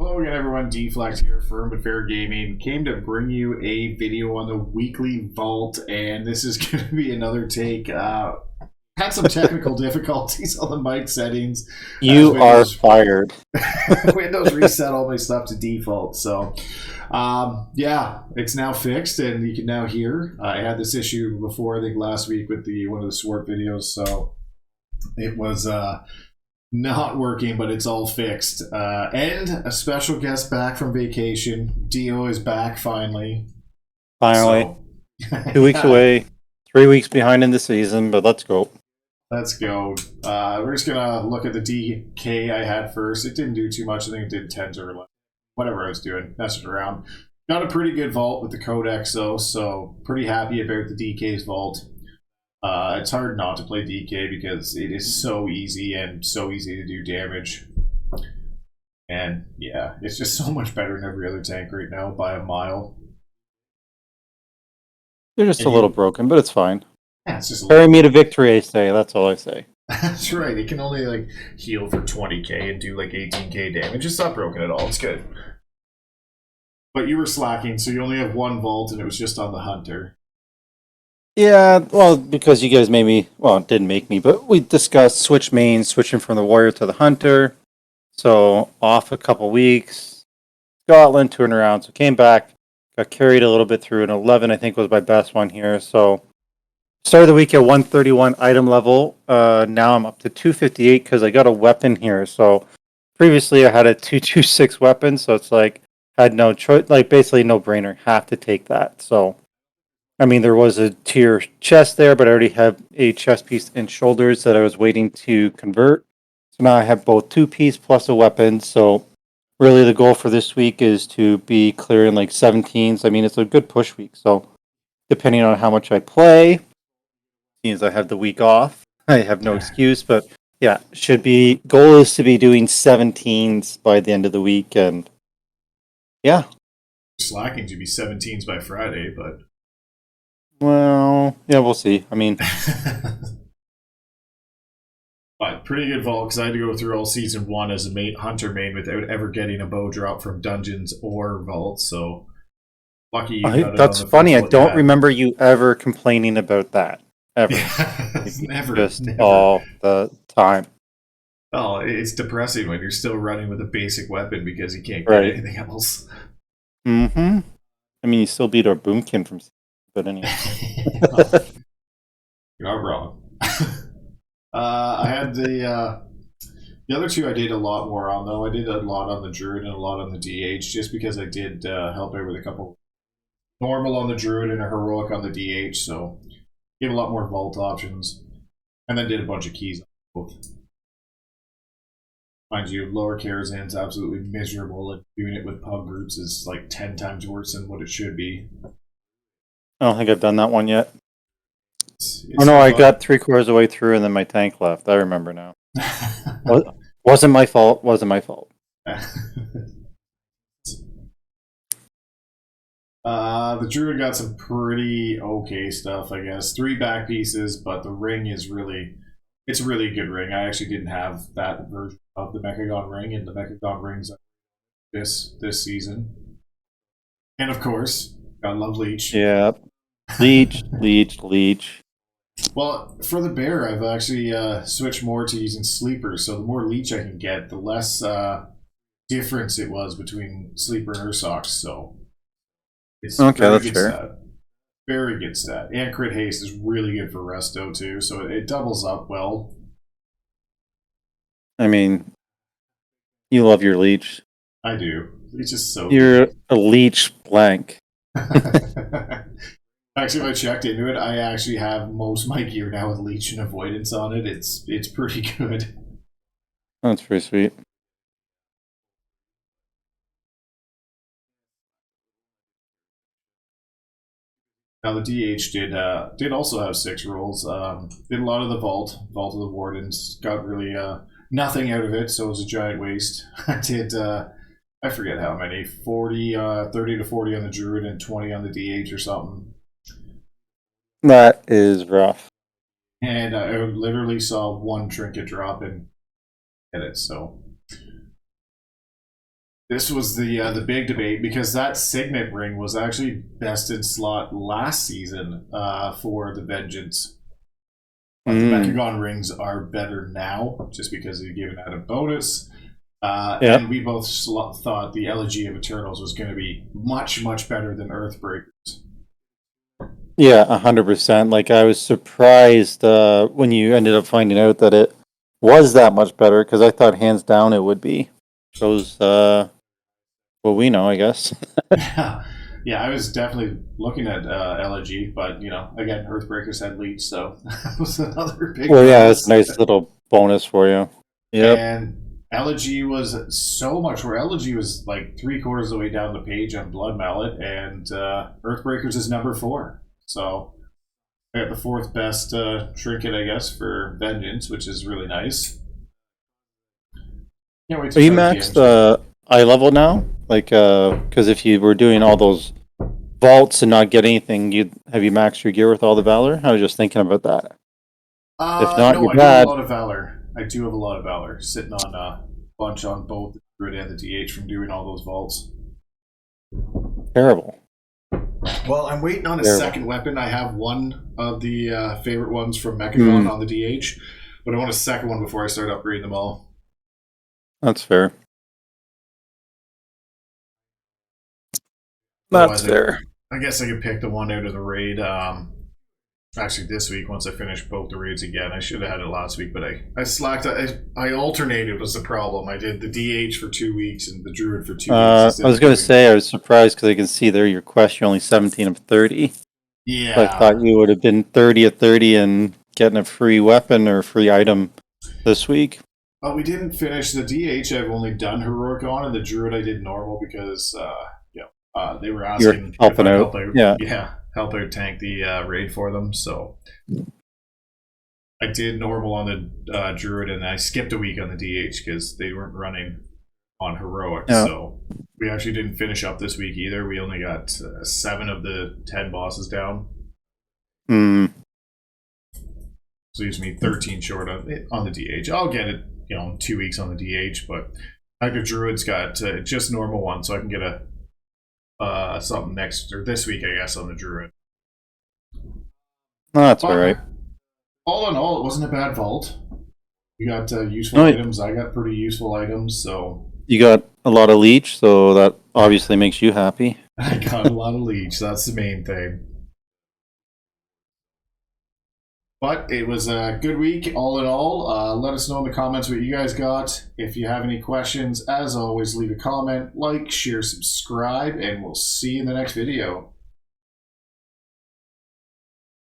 Hello again, everyone. Deflect here, Firm but Fair Gaming. Came to bring you a video on the weekly vault, and this is going to be another take. Had some technical difficulties on the mic settings. You are fired. Windows reset all my stuff to default, so yeah, it's now fixed, and you can now hear. I had this issue before, I think last week with one of the Swart videos, so it was not working, but it's all fixed. And a special guest back from vacation. Dio is back finally. Finally. So, 2 weeks away. 3 weeks behind in the season, but let's go. Let's go. We're just going to look at the DK I had first. It didn't do too much. I think it did 10 or 11. Whatever I was doing, messing around. Got a pretty good vault with the Codex, though, so pretty happy about the DK's vault. It's hard not to play DK because it is so easy and so easy to do damage. And yeah, it's just so much better than every other tank right now by a mile. They're just a little broken, but it's fine. Yeah, it's just carry me to victory, I say. That's all I say. That's right. It can only heal for 20k and do 18k damage. It's not broken at all. It's good. But you were slacking, so you only have one vault, and it was just on the Hunter. Yeah, well, because you guys made me, well, it didn't make me, but we discussed switch mains, switching from the Warrior to the Hunter. So, off a couple weeks, Scotland, touring around, so came back, got carried a little bit through, and 11, I think, was my best one here. So, started the week at 131 item level. Now I'm up to 258 because I got a weapon here. So, previously I had a 226 weapon, so it's had no choice, basically no brainer, have to take that. So, I mean, there was a tier chest there, but I already have a chest piece and shoulders that I was waiting to convert. So now I have both 2-piece plus a weapon. So really the goal for this week is to be clearing 17s. I mean, it's a good push week. So depending on how much I play, since I have the week off, I have no excuse. But yeah, goal is to be doing 17s by the end of the week. And yeah. Slacking to be 17s by Friday, but... Well, yeah, we'll see. I mean... But pretty good vault, because I had to go through all Season 1 as a Hunter main without ever getting a bow drop from dungeons or vaults, so... Lucky you got it. That's funny, I don't remember you ever complaining about that. Ever. Never. All the time. Oh, it's depressing when you're still running with a basic weapon because you can't get anything else. Mm-hmm. I mean, you still beat our boomkin from... But anyway. You're not wrong. I had the other two I did a lot more on, though. I did a lot on the Druid and a lot on the DH, just because I did help out with a couple normal on the Druid and a heroic on the DH, so gave a lot more vault options. And then did a bunch of keys on both. Mind you, lower Karazhan's absolutely miserable, and doing it with pub groups is 10 times worse than what it should be. I don't think I've done that one yet. I got 3/4 of the way through and then my tank left. I remember now. Wasn't my fault. The Druid got some pretty okay stuff, I guess. 3 back pieces, but the ring is it's a really good ring. I actually didn't have that version of the Mechagon ring, and the Mechagon rings this season. And of course, gotta love Leech. Yeah. Leech. Well, for the bear, I've actually switched more to using sleepers, so the more Leech I can get, the less difference it was between sleeper and Ursox, so it's that's fair. Stat. Very good stat. And crit haste is really good for resto too, so it doubles up well. I mean, you love your Leech. I do. Leech is so You're good. A Leech blank. Actually, if I checked into it, I actually have most of my gear now with Leech and Avoidance on it. It's pretty good. That's pretty sweet. Now the DH did also have 6 rolls. Did a lot of the Vault of the Wardens. Got really nothing out of it, so it was a giant waste. I did I forget how many, 30 to 40 on the Druid and 20 on the DH or something. That is rough. And I literally saw 1 trinket drop and hit it, so This was the big debate because that signet ring was actually best in slot last season for the Vengeance. But the Mechagon rings are better now just because they're giving that a bonus. And we both thought the Elegy of Eternals was going to be much, much better than Earthbreakers. Yeah, 100%. Like, I was surprised when you ended up finding out that it was that much better, because I thought hands down it would be. Those, well, we know, I guess. Yeah, I was definitely looking at Elegy, but again, Earthbreakers had leech, so that was another big. Well, yeah, it's a nice little bonus for you. Yep. And Elegy was so much where Elegy was like 3/4 of the way down the page on Blood Mallet, and Earthbreakers is number 4. So I got the 4th best trinket, I guess, for Vengeance, which is really nice. Can't wait to Are you maxed eye level now? Like, because if you were doing all those vaults and not get anything, have you maxed your gear with all the Valor? I was just thinking about that. If not, no, you're I bad. do have a lot of Valor. I do have a lot of Valor sitting on a bunch on both the Druid and the DH from doing all those vaults. Terrible. Well, I'm waiting on a second weapon. I have one of the favorite ones from Mechagon on the DH, but I want a second one before I start upgrading them all. That's fair. That's fair. I guess I could pick the one out of the raid. Actually, this week, once I finish both the raids again. I should have had it last week, but I slacked. I alternated was the problem. I did the DH for 2 weeks and the Druid for 2 weeks. I was going to say, I was surprised because I can see there your quest, you're only 17 of 30. Yeah. So I thought you would have been 30 of 30 and getting a free weapon or free item this week. But we didn't finish the DH. I've only done Heroic on, and the Druid I did normal because they were asking You're helping out. Help out tank the raid for them. So I did normal on the Druid, and I skipped a week on the DH because they weren't running on Heroic. Yeah. So we actually didn't finish up this week either. We only got 7 of the 10 bosses down. So leaves me 13 short on the DH. I'll get it, in 2 weeks on the DH, but like the Druid's got just normal one, so I can get a something next or this week, I guess, on the Druid. No, that's all right. All in all, it wasn't a bad vault. You got useful items. I got pretty useful items, so you got a lot of leech, so that obviously makes you happy. I got a lot of leech. That's the main thing. But it was a good week, all in all. Let us know in the comments what you guys got. If you have any questions, as always, leave a comment, like, share, subscribe, and we'll see you in the next video.